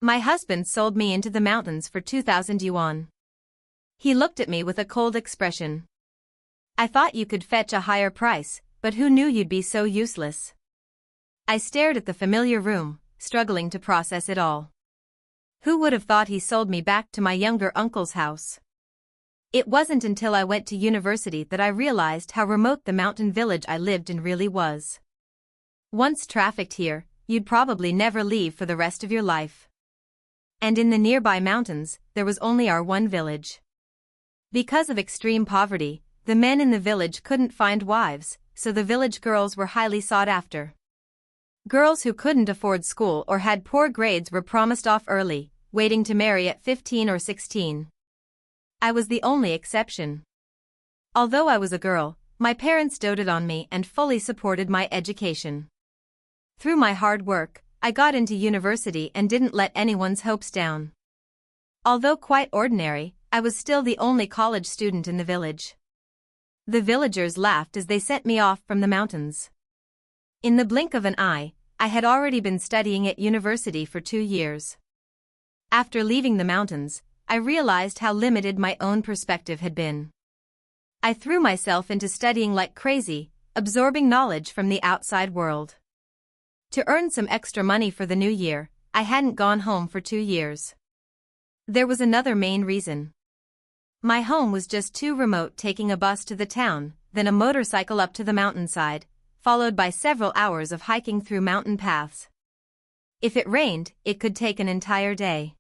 My husband sold me into the mountains for 2,000 yuan. He looked at me with a cold expression. I thought you could fetch a higher price, but who knew you'd be so useless? I stared at the familiar room, struggling to process it all. Who would have thought he sold me back to my younger uncle's house? It wasn't until I went to university that I realized how remote the mountain village I lived in really was. Once trafficked here, you'd probably never leave for the rest of your life. And in the nearby mountains, there was only our one village. Because of extreme poverty, the men in the village couldn't find wives, so the village girls were highly sought after. Girls who couldn't afford school or had poor grades were promised off early, waiting to marry at 15 or 16. I was the only exception. Although I was a girl, my parents doted on me and fully supported my education. Through my hard work, I got into university and didn't let anyone's hopes down. Although quite ordinary, I was still the only college student in the village. The villagers laughed as they sent me off from the mountains. In the blink of an eye, I had already been studying at university for 2 years. After leaving the mountains, I realized how limited my own perspective had been. I threw myself into studying like crazy, absorbing knowledge from the outside world. To earn some extra money for the new year, I hadn't gone home for 2 years. There was another main reason. My home was just too remote, taking a bus to the town, then a motorcycle up to the mountainside, followed by several hours of hiking through mountain paths. If it rained, it could take an entire day.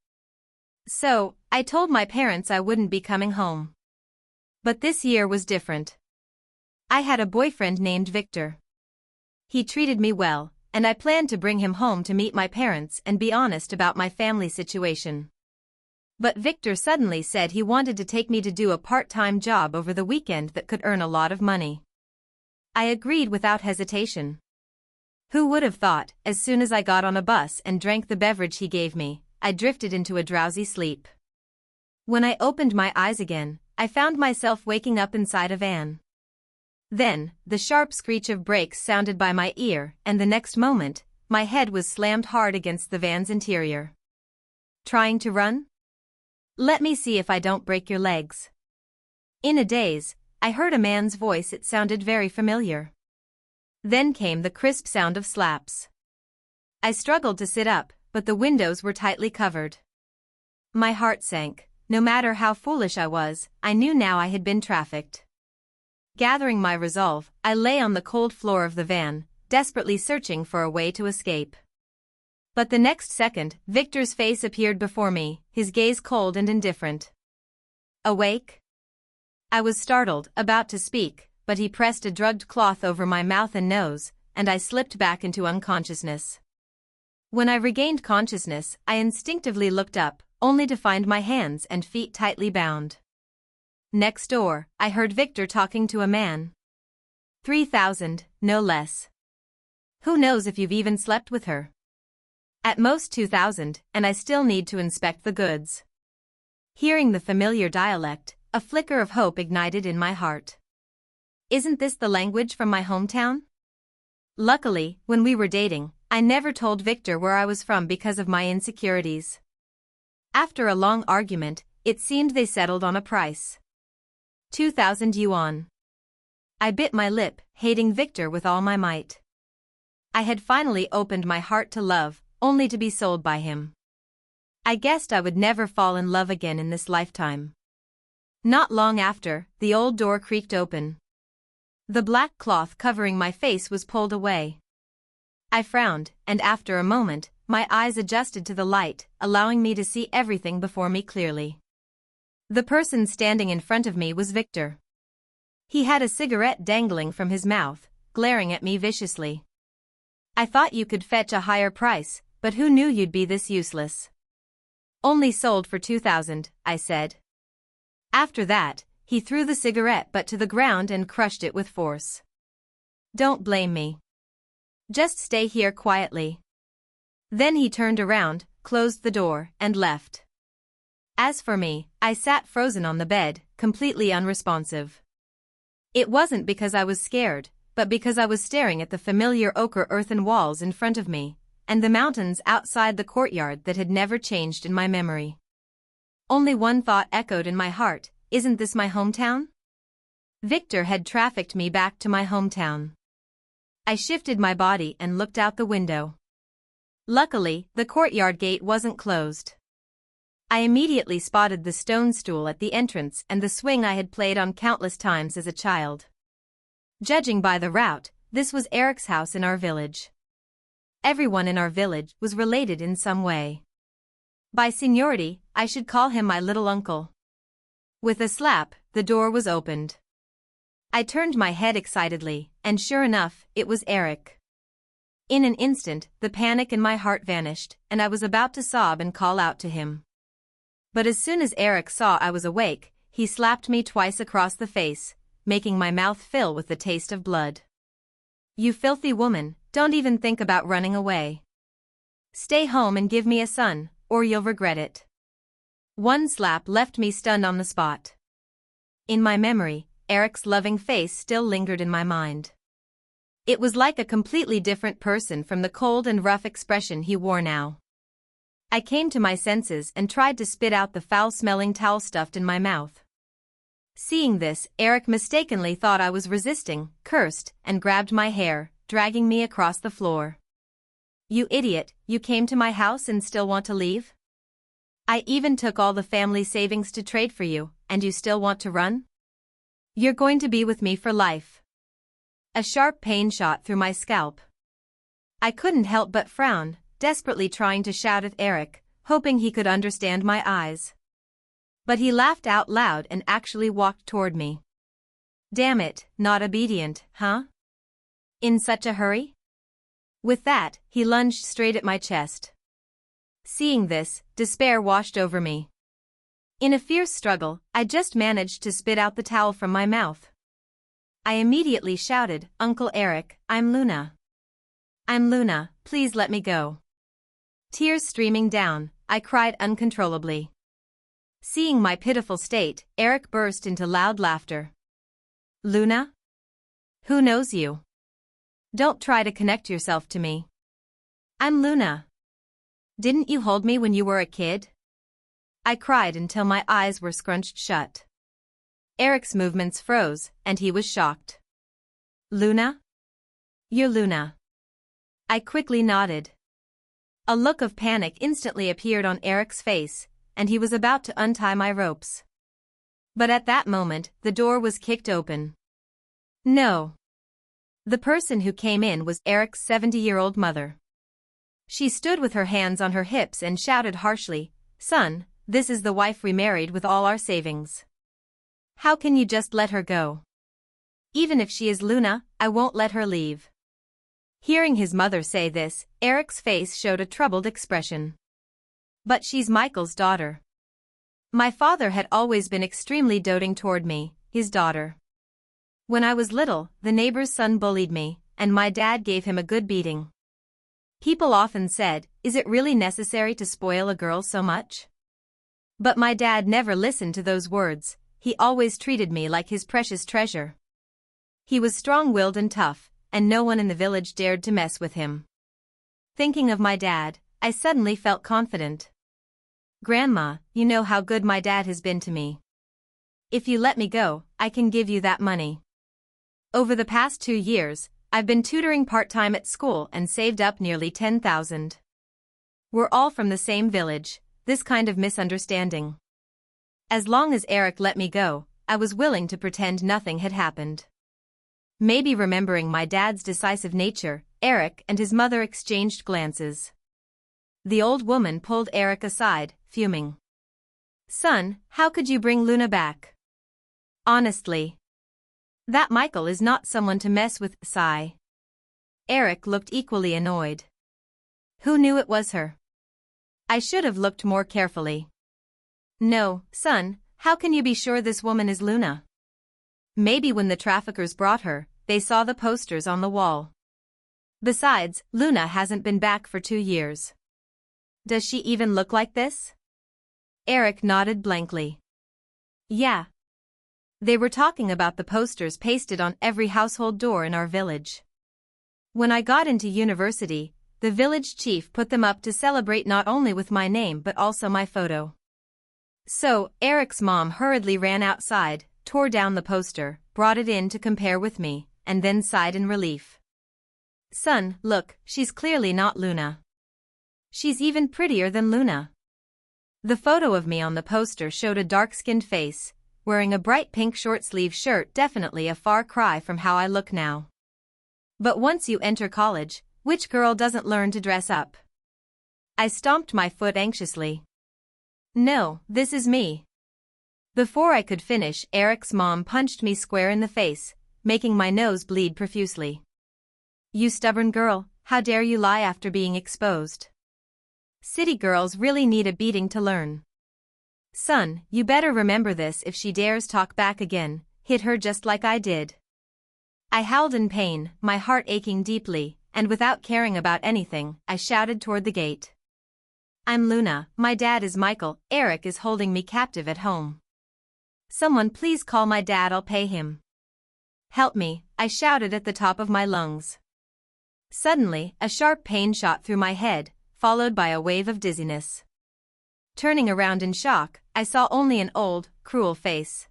So, I told my parents I wouldn't be coming home. But this year was different. I had a boyfriend named Victor. He treated me well, and I planned to bring him home to meet my parents and be honest about my family situation. But Victor suddenly said he wanted to take me to do a part-time job over the weekend that could earn a lot of money. I agreed without hesitation. Who would have thought, as soon as I got on a bus and drank the beverage he gave me, I drifted into a drowsy sleep. When I opened my eyes again, I found myself waking up inside a van. Then, the sharp screech of brakes sounded by my ear, and the next moment, my head was slammed hard against the van's interior. Trying to run? Let me see if I don't break your legs. In a daze, I heard a man's voice. It sounded very familiar. Then came the crisp sound of slaps. I struggled to sit up, but the windows were tightly covered. My heart sank. No matter how foolish I was, I knew now I had been trafficked. Gathering my resolve, I lay on the cold floor of the van, desperately searching for a way to escape. But the next second, Victor's face appeared before me, his gaze cold and indifferent. Awake? I was startled, about to speak, but he pressed a drugged cloth over my mouth and nose, and I slipped back into unconsciousness. When I regained consciousness, I instinctively looked up, only to find my hands and feet tightly bound. Next door, I heard Victor talking to a man. 3,000, no less. Who knows if you've even slept with her? At most 2,000, and I still need to inspect the goods. Hearing the familiar dialect, a flicker of hope ignited in my heart. Isn't this the language from my hometown? Luckily, when we were dating, I never told Victor where I was from because of my insecurities. After a long argument, it seemed they settled on a price. 2,000 yuan. I bit my lip, hating Victor with all my might. I had finally opened my heart to love, only to be sold by him. I guessed I would never fall in love again in this lifetime. Not long after, the old door creaked open. The black cloth covering my face was pulled away. I frowned, and after a moment, my eyes adjusted to the light, allowing me to see everything before me clearly. The person standing in front of me was Victor. He had a cigarette dangling from his mouth, glaring at me viciously. I thought you could fetch a higher price, but who knew you'd be this useless? Only sold for 2,000, I said. After that, he threw the cigarette butt to the ground and crushed it with force. Don't blame me. Just stay here quietly. Then he turned around, closed the door, and left. As for me, I sat frozen on the bed, completely unresponsive. It wasn't because I was scared, but because I was staring at the familiar ochre earthen walls in front of me, and the mountains outside the courtyard that had never changed in my memory. Only one thought echoed in my heart: isn't this my hometown? Victor had trafficked me back to my hometown. I shifted my body and looked out the window. Luckily, the courtyard gate wasn't closed. I immediately spotted the stone stool at the entrance and the swing I had played on countless times as a child. Judging by the route, this was Eric's house in our village. Everyone in our village was related in some way. By seniority, I should call him my little uncle. With a slap, the door was opened. I turned my head excitedly, and sure enough, it was Eric. In an instant, the panic in my heart vanished, and I was about to sob and call out to him. But as soon as Eric saw I was awake, he slapped me twice across the face, making my mouth fill with the taste of blood. "You filthy woman, don't even think about running away. Stay home and give me a son, or you'll regret it." One slap left me stunned on the spot. In my memory, Eric's loving face still lingered in my mind. It was like a completely different person from the cold and rough expression he wore now. I came to my senses and tried to spit out the foul-smelling towel stuffed in my mouth. Seeing this, Eric mistakenly thought I was resisting, cursed, and grabbed my hair, dragging me across the floor. "You idiot, you came to my house and still want to leave? I even took all the family savings to trade for you, and you still want to run? You're going to be with me for life." A sharp pain shot through my scalp. I couldn't help but frown, desperately trying to shout at Eric, hoping he could understand my eyes. But he laughed out loud and actually walked toward me. "Damn it, not obedient, huh? In such a hurry?" With that, he lunged straight at my chest. Seeing this, despair washed over me. In a fierce struggle, I just managed to spit out the towel from my mouth. I immediately shouted, "Uncle Eric, I'm Luna. I'm Luna, please let me go." Tears streaming down, I cried uncontrollably. Seeing my pitiful state, Eric burst into loud laughter. "Luna? Who knows you? Don't try to connect yourself to me. I'm Luna. Didn't you hold me when you were a kid?" I cried until my eyes were scrunched shut. Eric's movements froze, and he was shocked. "Luna? You're Luna." I quickly nodded. A look of panic instantly appeared on Eric's face, and he was about to untie my ropes. But at that moment, the door was kicked open. No. The person who came in was Eric's 70-year-old mother. She stood with her hands on her hips and shouted harshly, "Son, this is the wife we married with all our savings. How can you just let her go? Even if she is Luna, I won't let her leave." Hearing his mother say this, Eric's face showed a troubled expression. "But she's Michael's daughter. My father had always been extremely doting toward me, his daughter. When I was little, the neighbor's son bullied me, and my dad gave him a good beating. People often said, is it really necessary to spoil a girl so much? But my dad never listened to those words, he always treated me like his precious treasure. He was strong-willed and tough, and no one in the village dared to mess with him." Thinking of my dad, I suddenly felt confident. "Grandma, you know how good my dad has been to me. If you let me go, I can give you that money. Over the past 2 years, I've been tutoring part-time at school and saved up nearly 10,000. We're all from the same village, this kind of misunderstanding." As long as Eric let me go, I was willing to pretend nothing had happened. Maybe remembering my dad's decisive nature, Eric and his mother exchanged glances. The old woman pulled Eric aside, fuming. "Son, how could you bring Luna back? Honestly. That Michael is not someone to mess with." Sigh. Eric looked equally annoyed. "Who knew it was her? I should have looked more carefully." "No, son, how can you be sure this woman is Luna? Maybe when the traffickers brought her, they saw the posters on the wall. Besides, Luna hasn't been back for 2 years. Does she even look like this?" Eric nodded blankly. "Yeah. They were talking about the posters pasted on every household door in our village. When I got into university, the village chief put them up to celebrate not only with my name but also my photo. So, Eric's mom hurriedly ran outside, tore down the poster, brought it in to compare with me, and then sighed in relief. "Son, look, she's clearly not Luna. She's even prettier than Luna." The photo of me on the poster showed a dark-skinned face, wearing a bright pink short-sleeve shirt, definitely a far cry from how I look now. But once you enter college, which girl doesn't learn to dress up? I stomped my foot anxiously. "No, this is me." Before I could finish, Eric's mom punched me square in the face, making my nose bleed profusely. "You stubborn girl, how dare you lie after being exposed? City girls really need a beating to learn. Son, you better remember this if she dares talk back again, hit her just like I did." I howled in pain, my heart aching deeply, and without caring about anything, I shouted toward the gate. "I'm Luna, my dad is Michael, Eric is holding me captive at home. Someone please call my dad, I'll pay him. Help me," I shouted at the top of my lungs. Suddenly, a sharp pain shot through my head, followed by a wave of dizziness. Turning around in shock, I saw only an old, cruel face.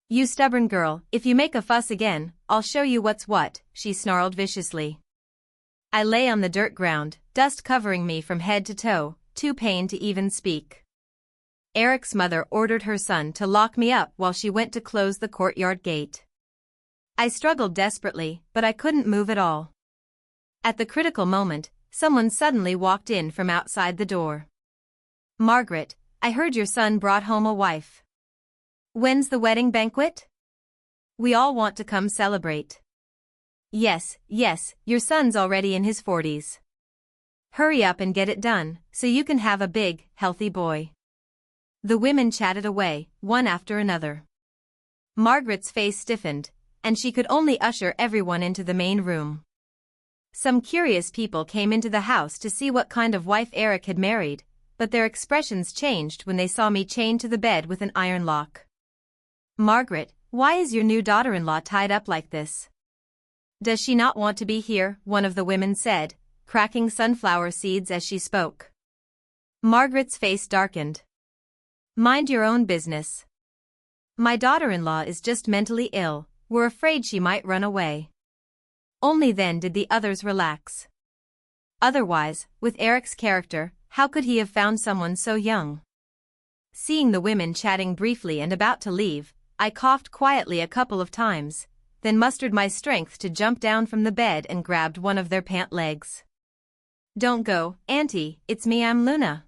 "You stubborn girl, if you make a fuss again, I'll show you what's what," she snarled viciously. I lay on the dirt ground, dust covering me from head to toe, too pained to even speak. Eric's mother ordered her son to lock me up while she went to close the courtyard gate. I struggled desperately, but I couldn't move at all. At the critical moment, someone suddenly walked in from outside the door. "Margaret, I heard your son brought home a wife. When's the wedding banquet? We all want to come celebrate." Yes, your son's already in his 40s. Hurry up and get it done, so you can have a big, healthy boy." The women chatted away, one after another. Margaret's face stiffened, and she could only usher everyone into the main room. Some curious people came into the house to see what kind of wife Eric had married, but their expressions changed when they saw me chained to the bed with an iron lock. "Margaret, why is your new daughter-in-law tied up like this? Does she not want to be here?" one of the women said, cracking sunflower seeds as she spoke. Margaret's face darkened. "Mind your own business. My daughter-in-law is just mentally ill, we're afraid she might run away." Only then did the others relax. Otherwise, with Eric's character, how could he have found someone so young? Seeing the women chatting briefly and about to leave, I coughed quietly a couple of times, then mustered my strength to jump down from the bed and grabbed one of their pant legs. "Don't go, Auntie, it's me, I'm Luna.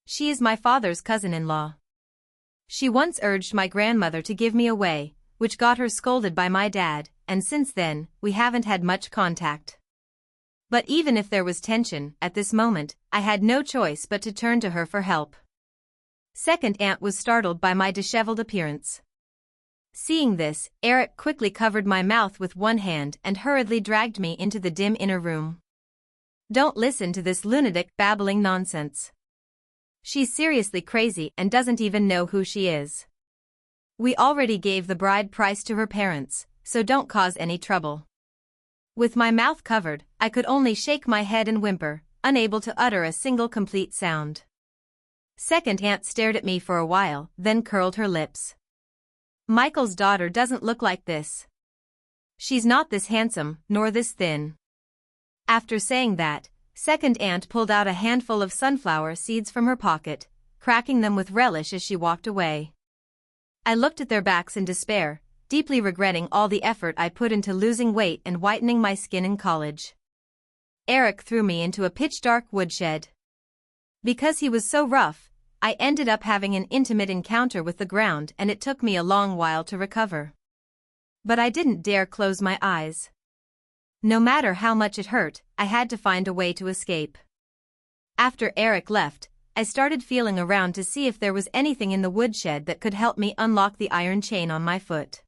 She is my father's cousin-in-law. She once urged my grandmother to give me away, which got her scolded by my dad, and since then, we haven't had much contact." But even if there was tension, at this moment, I had no choice but to turn to her for help. Second aunt was startled by my disheveled appearance. Seeing this, Eric quickly covered my mouth with one hand and hurriedly dragged me into the dim inner room. "Don't listen to this lunatic babbling nonsense. She's seriously crazy and doesn't even know who she is. We already gave the bride price to her parents, so don't cause any trouble." With my mouth covered, I could only shake my head and whimper, unable to utter a single complete sound. Second aunt stared at me for a while, then curled her lips. "Michael's daughter doesn't look like this. She's not this handsome, nor this thin." After saying that, second aunt pulled out a handful of sunflower seeds from her pocket, cracking them with relish as she walked away. I looked at their backs in despair, deeply regretting all the effort I put into losing weight and whitening my skin in college. Eric threw me into a pitch-dark woodshed. Because he was so rough, I ended up having an intimate encounter with the ground and it took me a long while to recover. But I didn't dare close my eyes. No matter how much it hurt, I had to find a way to escape. After Eric left, I started feeling around to see if there was anything in the woodshed that could help me unlock the iron chain on my foot.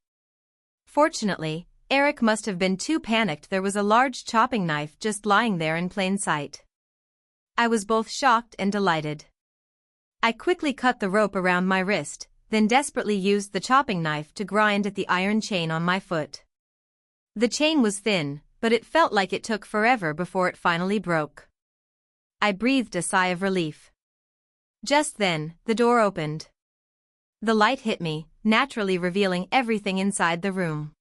Fortunately, Eric must have been too panicked. There was a large chopping knife just lying there in plain sight. I was both shocked and delighted. I quickly cut the rope around my wrist, then desperately used the chopping knife to grind at the iron chain on my foot. The chain was thin, but it felt like it took forever before it finally broke. I breathed a sigh of relief. Just then, the door opened. The light hit me, naturally revealing everything inside the room.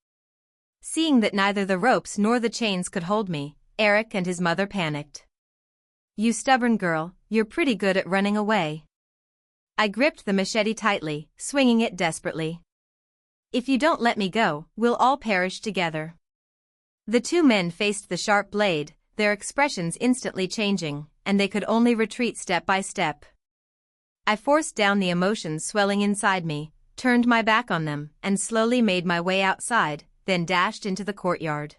Seeing that neither the ropes nor the chains could hold me, Eric and his mother panicked. "You stubborn girl, you're pretty good at running away." I gripped the machete tightly, swinging it desperately. "If you don't let me go, we'll all perish together." The two men faced the sharp blade, their expressions instantly changing, and they could only retreat step by step. I forced down the emotions swelling inside me, turned my back on them, and slowly made my way outside, then dashed into the courtyard.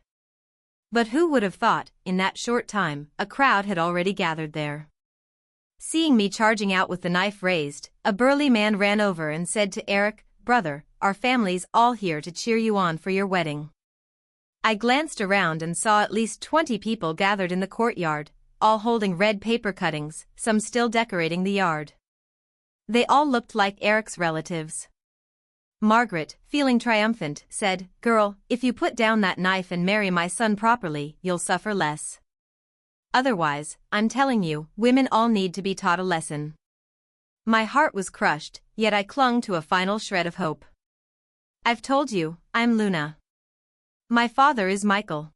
But who would have thought, in that short time, a crowd had already gathered there. Seeing me charging out with the knife raised, a burly man ran over and said to Eric, "Brother, our family's all here to cheer you on for your wedding." I glanced around and saw at least 20 people gathered in the courtyard, all holding red paper cuttings, some still decorating the yard. They all looked like Eric's relatives. Margaret, feeling triumphant, said, "Girl, if you put down that knife and marry my son properly, you'll suffer less. Otherwise, I'm telling you, women all need to be taught a lesson." My heart was crushed, yet I clung to a final shred of hope. "I've told you, I'm Luna. My father is Michael.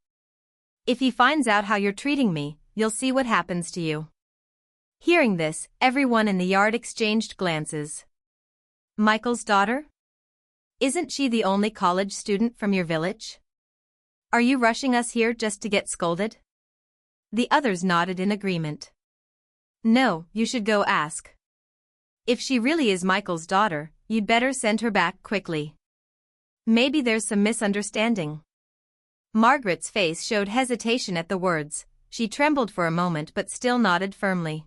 If he finds out how you're treating me, you'll see what happens to you." Hearing this, everyone in the yard exchanged glances. "Michael's daughter? Isn't she the only college student from your village? Are you rushing us here just to get scolded?" The others nodded in agreement. "No, you should go ask. If she really is Michael's daughter, you'd better send her back quickly. Maybe there's some misunderstanding." Margaret's face showed hesitation at the words. She trembled for a moment but still nodded firmly.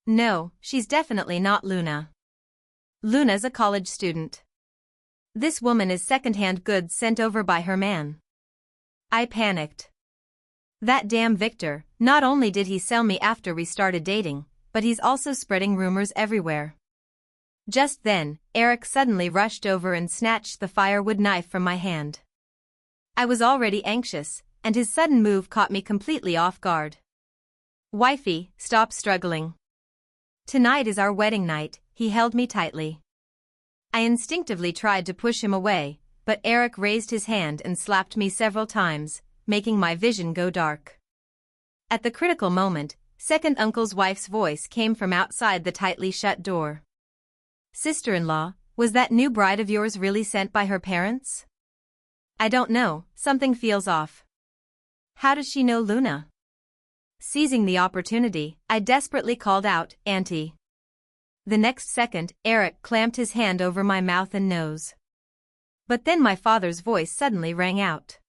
"No, she's definitely not Luna. Luna's a college student. This woman is second-hand goods sent over by her man." I panicked. That damn Victor, not only did he sell me after we started dating, but he's also spreading rumors everywhere. Just then, Eric suddenly rushed over and snatched the firewood knife from my hand. I was already anxious, and his sudden move caught me completely off guard. "Wifey, stop struggling. Tonight is our wedding night," he held me tightly. I instinctively tried to push him away, but Eric raised his hand and slapped me several times, making my vision go dark. At the critical moment, second uncle's wife's voice came from outside the tightly shut door. "Sister-in-law, was that new bride of yours really sent by her parents?" "I don't know, something feels off." "How does she know Luna?" Seizing the opportunity, I desperately called out, "Auntie." The next second, Eric clamped his hand over my mouth and nose. But then my father's voice suddenly rang out.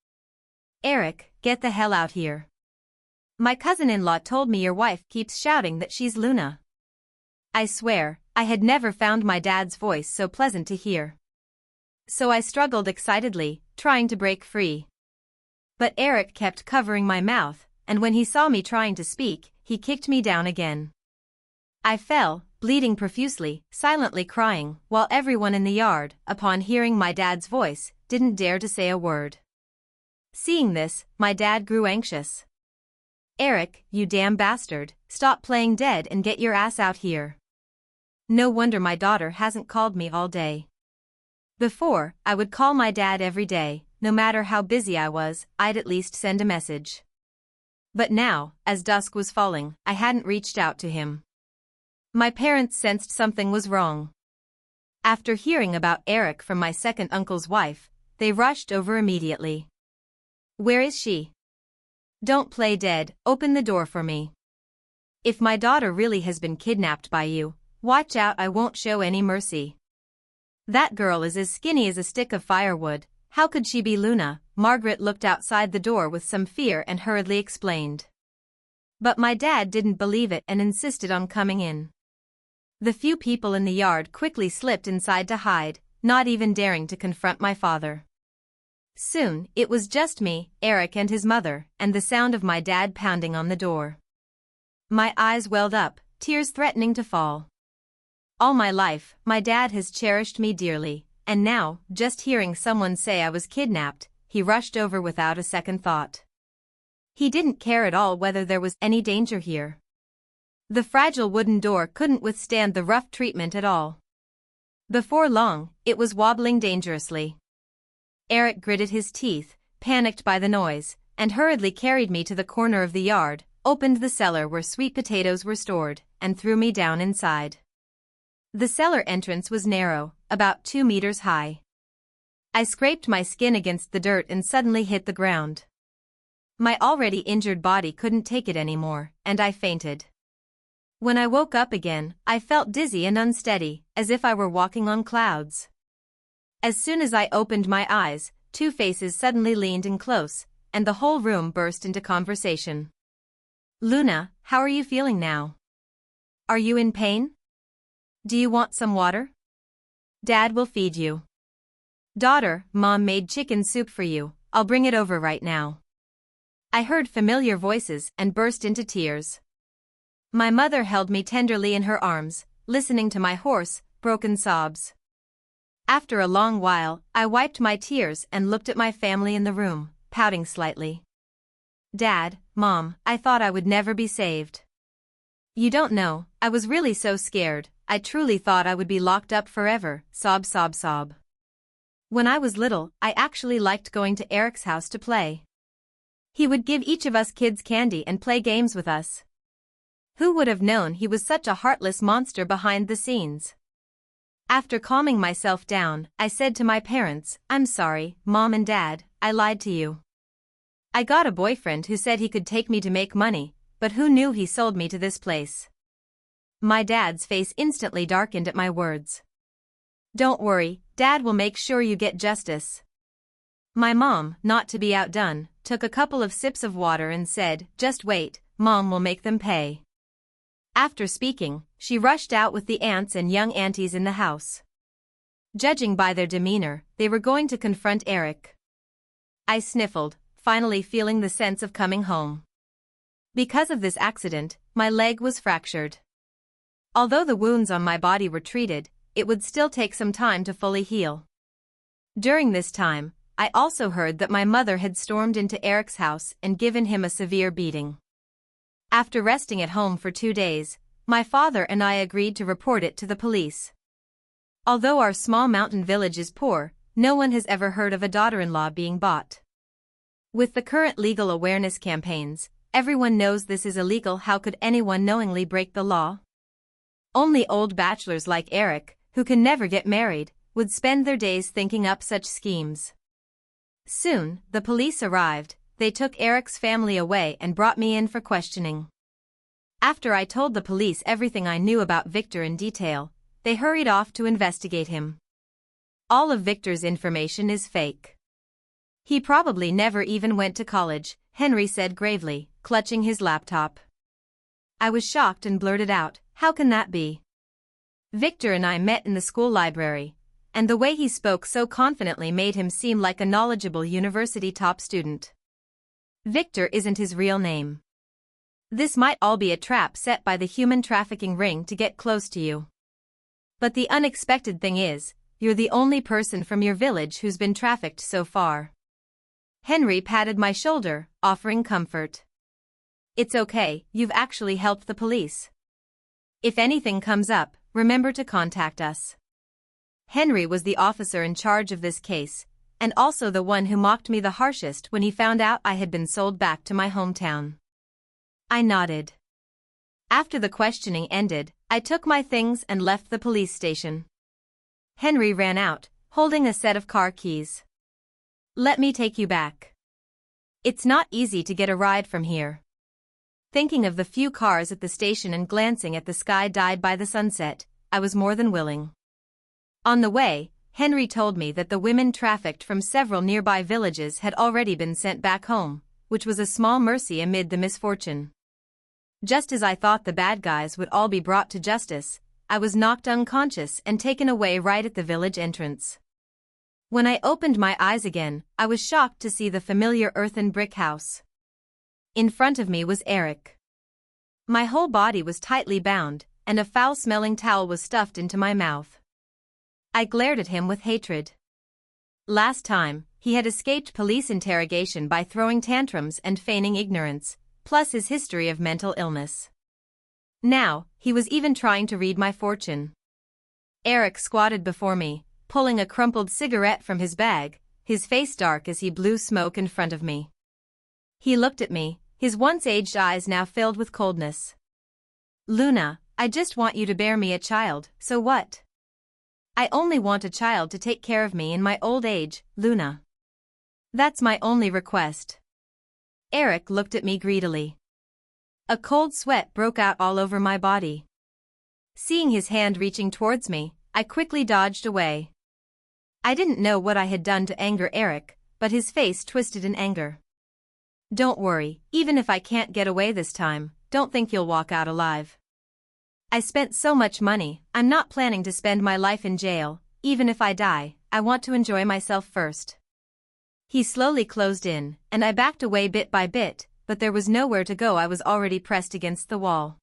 "Eric, get the hell out here. My cousin-in-law told me your wife keeps shouting that she's Luna." I swear, I had never found my dad's voice so pleasant to hear. So I struggled excitedly, trying to break free. But Eric kept covering my mouth, and when he saw me trying to speak, he kicked me down again. I fell, bleeding profusely, silently crying, while everyone in the yard, upon hearing my dad's voice, didn't dare to say a word. Seeing this, my dad grew anxious. "Eric, you damn bastard, stop playing dead and get your ass out here. No wonder my daughter hasn't called me all day." Before, I would call my dad every day, no matter how busy I was, I'd at least send a message. But now, as dusk was falling, I hadn't reached out to him. My parents sensed something was wrong. After hearing about Eric from my second uncle's wife, they rushed over immediately. "Where is she? Don't play dead, open the door for me. If my daughter really has been kidnapped by you, watch out, I won't show any mercy. That girl is as skinny as a stick of firewood, how could she be Luna?" Margaret looked outside the door with some fear and hurriedly explained. But my dad didn't believe it and insisted on coming in. The few people in the yard quickly slipped inside to hide, not even daring to confront my father. Soon, it was just me, Eric and his mother, and the sound of my dad pounding on the door. My eyes welled up, tears threatening to fall. All my life, my dad has cherished me dearly, and now, just hearing someone say I was kidnapped, he rushed over without a second thought. He didn't care at all whether there was any danger here. The fragile wooden door couldn't withstand the rough treatment at all. Before long, it was wobbling dangerously. Eric gritted his teeth, panicked by the noise, and hurriedly carried me to the corner of the yard, opened the cellar where sweet potatoes were stored, and threw me down inside. The cellar entrance was narrow, about 2 meters high. I scraped my skin against the dirt and suddenly hit the ground. My already injured body couldn't take it anymore, and I fainted. When I woke up again, I felt dizzy and unsteady, as if I were walking on clouds. As soon as I opened my eyes, 2 faces suddenly leaned in close, and the whole room burst into conversation. "Luna, how are you feeling now? Are you in pain? Do you want some water? Dad will feed you. Daughter, Mom made chicken soup for you, I'll bring it over right now." I heard familiar voices and burst into tears. My mother held me tenderly in her arms, listening to my hoarse, broken sobs. After a long while, I wiped my tears and looked at my family in the room, pouting slightly. "Dad, Mom, I thought I would never be saved. You don't know, I was really so scared, I truly thought I would be locked up forever," sob sob sob. When I was little, I actually liked going to Eric's house to play. He would give each of us kids candy and play games with us. Who would have known he was such a heartless monster behind the scenes? After calming myself down, I said to my parents, "I'm sorry, Mom and Dad, I lied to you. I got a boyfriend who said he could take me to make money, but who knew he sold me to this place?" My dad's face instantly darkened at my words. "Don't worry, Dad will make sure you get justice." My mom, not to be outdone, took a couple of sips of water and said, "Just wait, Mom will make them pay." After speaking, she rushed out with the aunts and young aunties in the house. Judging by their demeanor, they were going to confront Eric. I sniffled, finally feeling the sense of coming home. Because of this accident, my leg was fractured. Although the wounds on my body were treated, it would still take some time to fully heal. During this time, I also heard that my mother had stormed into Eric's house and given him a severe beating. After resting at home for 2 days, my father and I agreed to report it to the police. Although our small mountain village is poor, no one has ever heard of a daughter-in-law being bought. With the current legal awareness campaigns, everyone knows this is illegal. How could anyone knowingly break the law? Only old bachelors like Eric, who can never get married, would spend their days thinking up such schemes. Soon, the police arrived. They took Eric's family away and brought me in for questioning. After I told the police everything I knew about Victor in detail, they hurried off to investigate him. All of Victor's information is fake. He probably never even went to college, Henry said gravely, clutching his laptop. I was shocked and blurted out, "How can that be? Victor and I met in the school library," and the way he spoke so confidently made him seem like a knowledgeable university top student. Victor isn't his real name. This might all be a trap set by the human trafficking ring to get close to you. But the unexpected thing is, you're the only person from your village who's been trafficked so far. Henry patted my shoulder, offering comfort. "It's okay, you've actually helped the police. If anything comes up, remember to contact us." Henry was the officer in charge of this case, and also the one who mocked me the harshest when he found out I had been sold back to my hometown. I nodded. After the questioning ended, I took my things and left the police station. Henry ran out, holding a set of car keys. "Let me take you back. It's not easy to get a ride from here." Thinking of the few cars at the station and glancing at the sky dyed by the sunset, I was more than willing. On the way, Henry told me that the women trafficked from several nearby villages had already been sent back home, which was a small mercy amid the misfortune. Just as I thought the bad guys would all be brought to justice, I was knocked unconscious and taken away right at the village entrance. When I opened my eyes again, I was shocked to see the familiar earthen brick house. In front of me was Eric. My whole body was tightly bound, and a foul-smelling towel was stuffed into my mouth. I glared at him with hatred. Last time, he had escaped police interrogation by throwing tantrums and feigning ignorance, plus his history of mental illness. Now, he was even trying to read my fortune. Eric squatted before me, pulling a crumpled cigarette from his bag, his face dark as he blew smoke in front of me. He looked at me, his once-aged eyes now filled with coldness. "Luna, I just want you to bear me a child, so what? I only want a child to take care of me in my old age, Luna. That's my only request." Eric looked at me greedily. A cold sweat broke out all over my body. Seeing his hand reaching towards me, I quickly dodged away. I didn't know what I had done to anger Eric, but his face twisted in anger. "Don't worry, even if I can't get away this time, don't think you'll walk out alive. I spent so much money, I'm not planning to spend my life in jail. Even if I die, I want to enjoy myself first." He slowly closed in, and I backed away bit by bit, but there was nowhere to go. I was already pressed against the wall.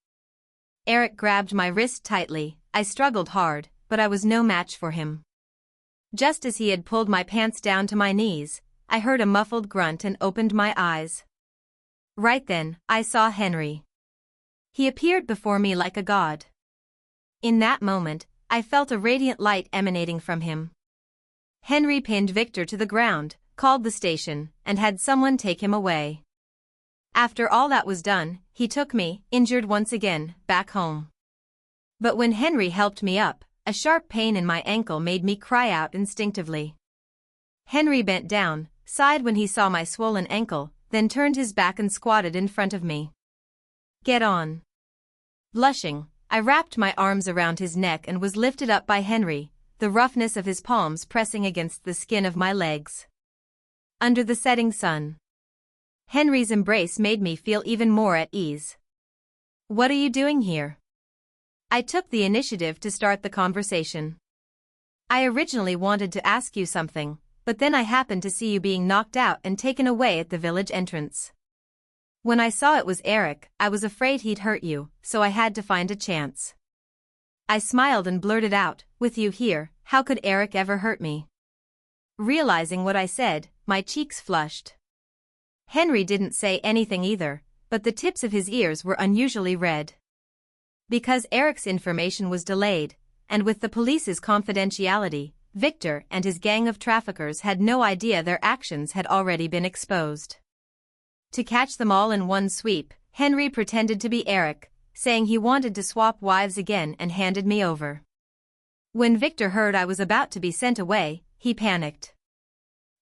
Eric grabbed my wrist tightly. I struggled hard, but I was no match for him. Just as he had pulled my pants down to my knees, I heard a muffled grunt and opened my eyes. Right then, I saw Henry. He appeared before me like a god. In that moment, I felt a radiant light emanating from him. Henry pinned Victor to the ground, called the station, and had someone take him away. After all that was done, he took me, injured once again, back home. But when Henry helped me up, a sharp pain in my ankle made me cry out instinctively. Henry bent down, sighed when he saw my swollen ankle, then turned his back and squatted in front of me. "Get on." Blushing, I wrapped my arms around his neck and was lifted up by Henry, the roughness of his palms pressing against the skin of my legs. Under the setting sun, Henry's embrace made me feel even more at ease. "What are you doing here?" I took the initiative to start the conversation. "I originally wanted to ask you something, but then I happened to see you being knocked out and taken away at the village entrance. When I saw it was Eric, I was afraid he'd hurt you, so I had to find a chance." I smiled and blurted out, "With you here, how could Eric ever hurt me?" Realizing what I said, my cheeks flushed. Henry didn't say anything either, but the tips of his ears were unusually red. Because Eric's information was delayed, and with the police's confidentiality, Victor and his gang of traffickers had no idea their actions had already been exposed. To catch them all in one sweep, Henry pretended to be Eric, saying he wanted to swap wives again and handed me over. When Victor heard I was about to be sent away, he panicked.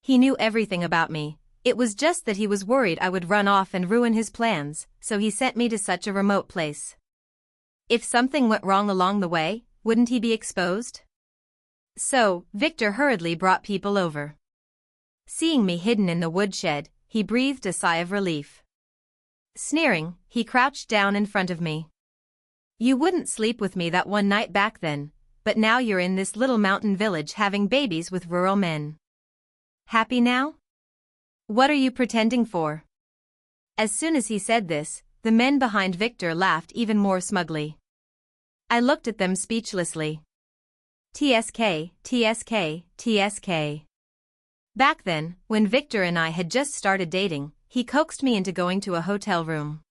He knew everything about me. It was just that he was worried I would run off and ruin his plans, so he sent me to such a remote place. If something went wrong along the way, wouldn't he be exposed? So, Victor hurriedly brought people over. Seeing me hidden in the woodshed, he breathed a sigh of relief. Sneering, he crouched down in front of me. "You wouldn't sleep with me that one night back then, but now you're in this little mountain village having babies with rural men. Happy now? What are you pretending for?" As soon as he said this, the men behind Victor laughed even more smugly. I looked at them speechlessly. TSK, TSK, TSK. Back then, when Victor and I had just started dating, he coaxed me into going to a hotel room.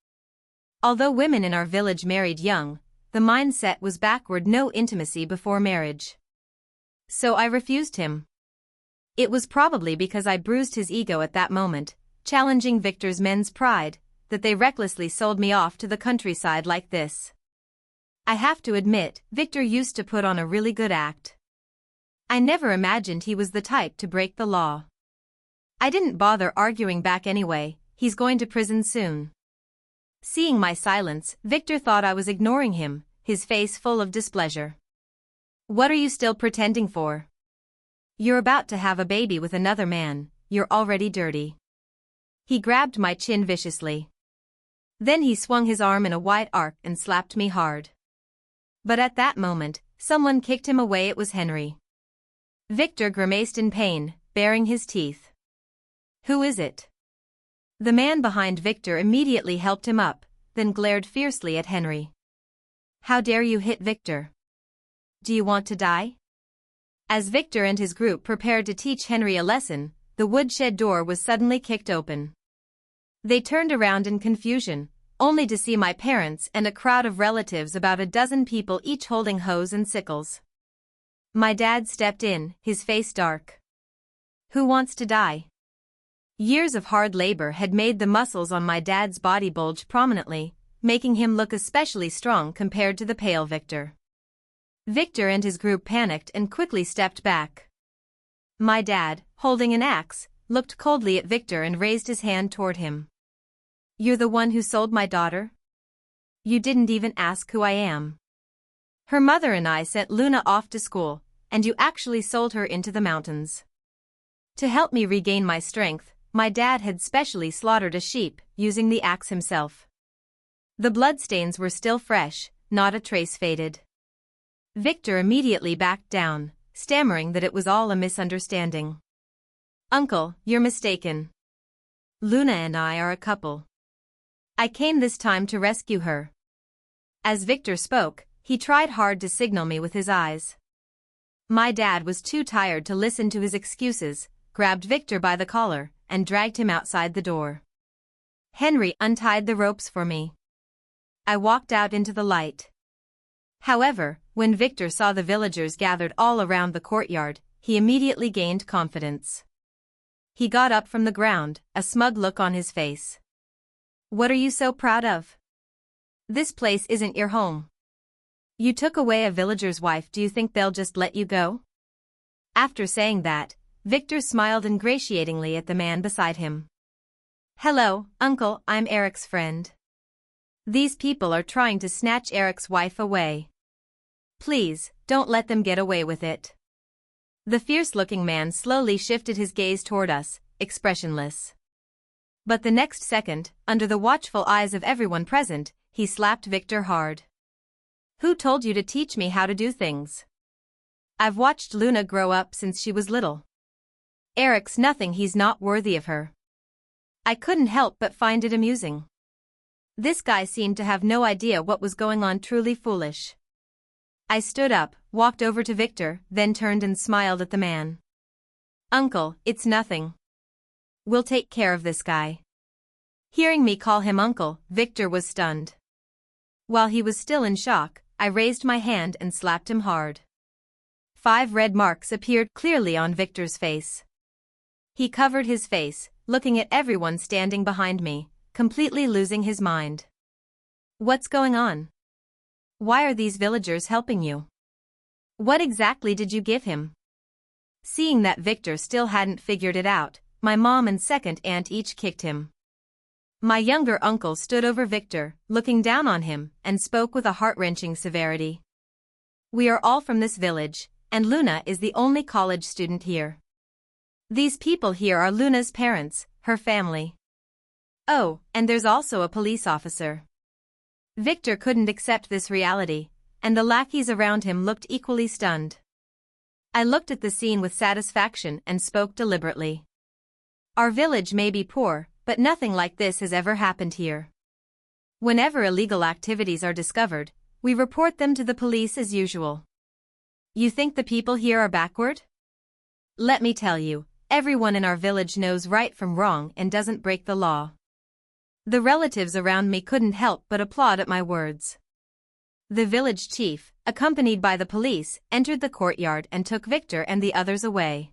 Although women in our village married young, the mindset was backward: no intimacy before marriage. So I refused him. It was probably because I bruised his ego at that moment, challenging Victor's men's pride, that they recklessly sold me off to the countryside like this. I have to admit, Victor used to put on a really good act. I never imagined he was the type to break the law. I didn't bother arguing back anyway. He's going to prison soon. Seeing my silence, Victor thought I was ignoring him, his face full of displeasure. "What are you still pretending for? You're about to have a baby with another man, you're already dirty." He grabbed my chin viciously. Then he swung his arm in a wide arc and slapped me hard. But at that moment, someone kicked him away. It was Henry. Victor grimaced in pain, baring his teeth. "Who is it?" The man behind Victor immediately helped him up, then glared fiercely at Henry. "How dare you hit Victor? Do you want to die?" As Victor and his group prepared to teach Henry a lesson, the woodshed door was suddenly kicked open. They turned around in confusion, only to see my parents and a crowd of relatives, about a dozen people, each holding hoes and sickles. My dad stepped in, his face dark. "Who wants to die?" Years of hard labor had made the muscles on my dad's body bulge prominently, making him look especially strong compared to the pale Victor. Victor and his group panicked and quickly stepped back. My dad, holding an axe, looked coldly at Victor and raised his hand toward him. "You're the one who sold my daughter? You didn't even ask who I am. Her mother and I sent Luna off to school, and you actually sold her into the mountains." To help me regain my strength, my dad had specially slaughtered a sheep, using the axe himself. The bloodstains were still fresh, not a trace faded. Victor immediately backed down, stammering that it was all a misunderstanding. "Uncle, you're mistaken. Luna and I are a couple. I came this time to rescue her." As Victor spoke, he tried hard to signal me with his eyes. My dad was too tired to listen to his excuses, grabbed Victor by the collar, and dragged him outside the door. Henry untied the ropes for me. I walked out into the light. However, when Victor saw the villagers gathered all around the courtyard, he immediately gained confidence. He got up from the ground, a smug look on his face. "What are you so proud of? This place isn't your home. You took away a villager's wife. Do you think they'll just let you go?" After saying that, Victor smiled ingratiatingly at the man beside him. "Hello, Uncle, I'm Eric's friend. These people are trying to snatch Eric's wife away. Please, don't let them get away with it." The fierce-looking man slowly shifted his gaze toward us, expressionless. But the next second, under the watchful eyes of everyone present, he slapped Victor hard. "Who told you to teach me how to do things? I've watched Luna grow up since she was little. Eric's nothing, he's not worthy of her." I couldn't help but find it amusing. This guy seemed to have no idea what was going on, truly foolish. I stood up, walked over to Victor, then turned and smiled at the man. "Uncle, it's nothing. We'll take care of this guy." Hearing me call him uncle, Victor was stunned. While he was still in shock, I raised my hand and slapped him hard. 5 red marks appeared clearly on Victor's face. He covered his face, looking at everyone standing behind me, completely losing his mind. "What's going on? Why are these villagers helping you? What exactly did you give him?" Seeing that Victor still hadn't figured it out, my mom and second aunt each kicked him. My younger uncle stood over Victor, looking down on him, and spoke with a heart-wrenching severity. "We are all from this village, and Luna is the only college student here. These people here are Luna's parents, her family. Oh, and there's also a police officer." Victor couldn't accept this reality, and the lackeys around him looked equally stunned. I looked at the scene with satisfaction and spoke deliberately. "Our village may be poor, but nothing like this has ever happened here. Whenever illegal activities are discovered, we report them to the police as usual. You think the people here are backward? Let me tell you, everyone in our village knows right from wrong and doesn't break the law." The relatives around me couldn't help but applaud at my words. The village chief, accompanied by the police, entered the courtyard and took Victor and the others away.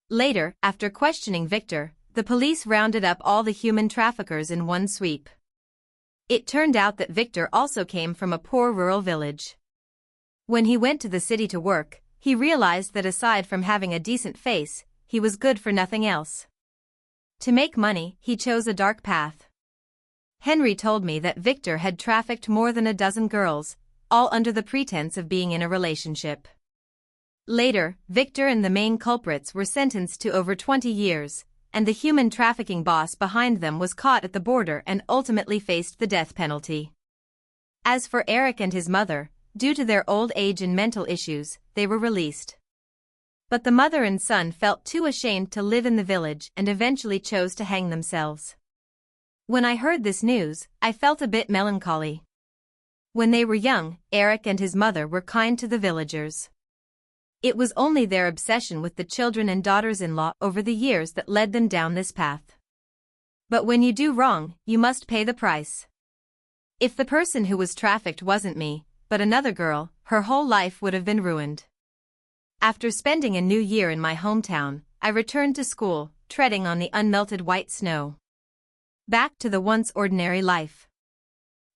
Later, after questioning Victor, the police rounded up all the human traffickers in one sweep. It turned out that Victor also came from a poor rural village. When he went to the city to work, he realized that aside from having a decent face, he was good for nothing else. To make money, he chose a dark path. Henry told me that Victor had trafficked more than a dozen girls, all under the pretense of being in a relationship. Later, Victor and the main culprits were sentenced to over 20 years, and the human trafficking boss behind them was caught at the border and ultimately faced the death penalty. As for Eric and his mother, due to their old age and mental issues, they were released. But the mother and son felt too ashamed to live in the village and eventually chose to hang themselves. When I heard this news, I felt a bit melancholy. When they were young, Eric and his mother were kind to the villagers. It was only their obsession with the children and daughters-in-law over the years that led them down this path. But when you do wrong, you must pay the price. If the person who was trafficked wasn't me, but another girl, her whole life would have been ruined. After spending a new year in my hometown, I returned to school, treading on the unmelted white snow. Back to the once ordinary life.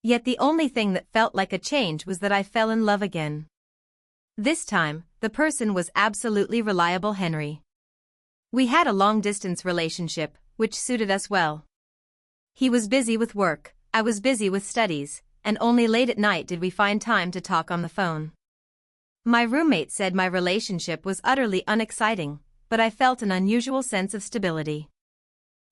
Yet the only thing that felt like a change was that I fell in love again. This time, the person was absolutely reliable Henry. We had a long-distance relationship, which suited us well. He was busy with work, I was busy with studies, and only late at night did we find time to talk on the phone. My roommate said my relationship was utterly unexciting, but I felt an unusual sense of stability.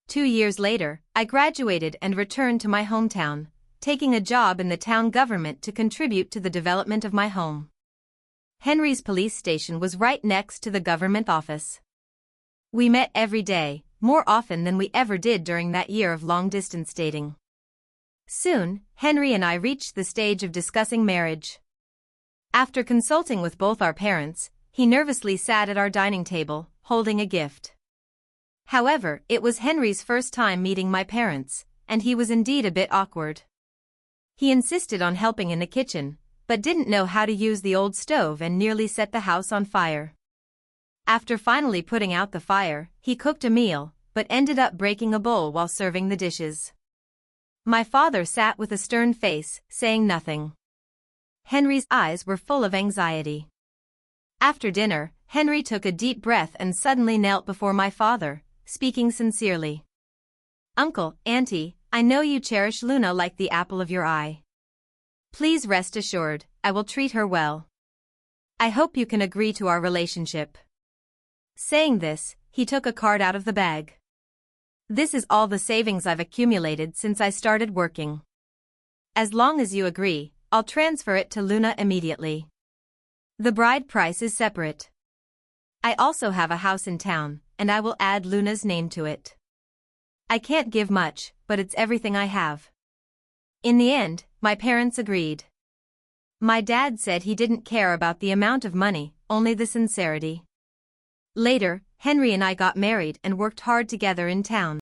2 years later, I graduated and returned to my hometown, taking a job in the town government to contribute to the development of my home. Henry's police station was right next to the government office. We met every day, more often than we ever did during that year of long-distance dating. Soon, Henry and I reached the stage of discussing marriage. After consulting with both our parents, he nervously sat at our dining table, holding a gift. However, it was Henry's first time meeting my parents, and he was indeed a bit awkward. He insisted on helping in the kitchen, but didn't know how to use the old stove and nearly set the house on fire. After finally putting out the fire, he cooked a meal, but ended up breaking a bowl while serving the dishes. My father sat with a stern face, saying nothing. Henry's eyes were full of anxiety. After dinner, Henry took a deep breath and suddenly knelt before my father, speaking sincerely. "Uncle, Auntie, I know you cherish Luna like the apple of your eye. Please rest assured, I will treat her well. I hope you can agree to our relationship." Saying this, he took a card out of the bag. "This is all the savings I've accumulated since I started working. As long as you agree, I'll transfer it to Luna immediately. The bride price is separate. I also have a house in town, and I will add Luna's name to it. I can't give much, but it's everything I have." In the end, my parents agreed. My dad said he didn't care about the amount of money, only the sincerity. Later, Henry and I got married and worked hard together in town.